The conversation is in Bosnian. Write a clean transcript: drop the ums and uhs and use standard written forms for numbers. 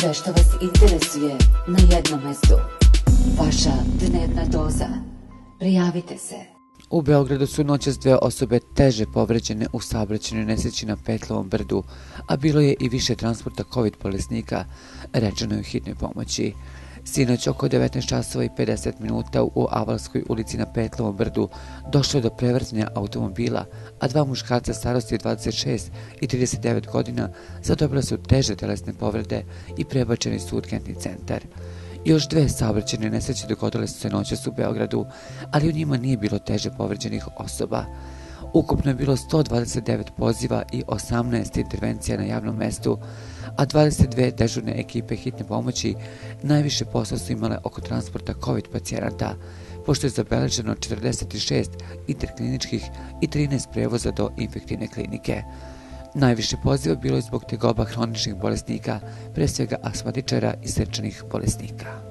Sve što vas interesuje na jednom mestu. Vaša dnevna doza. Prijavite se. U Beogradu su noćas 2 osobe teže povređene u saobraćajnoj nesreći na Petlovom brdu, a bilo je i više transporta COVID bolesnika, rečeno je u hitnoj pomoći. Sinoć oko 19 časova i 50 minuta u Avalskoj ulici na Petlovom brdu došlo je do prevrtanja automobila, a 2 muškarca starosti 26 i 39 godina zadobila su teže telesne povrede i prebačeni su u urgentni centar. Još 2 saobraćajne nesreće dogodile su se noćas u Beogradu, ali u njima nije bilo teže povređenih osoba. Ukupno je bilo 129 poziva i 18 intervencija na javnom mestu, a 22 dežurne ekipe hitne pomoći najviše posla su imale oko transporta COVID pacijenata, pošto je zabeleženo 46 interkliničkih i 13 prevoza do infektivne klinike. Najviše poziva bilo je zbog tegoba hroničnih bolesnika, pre svega astmatičara i srčanih bolesnika.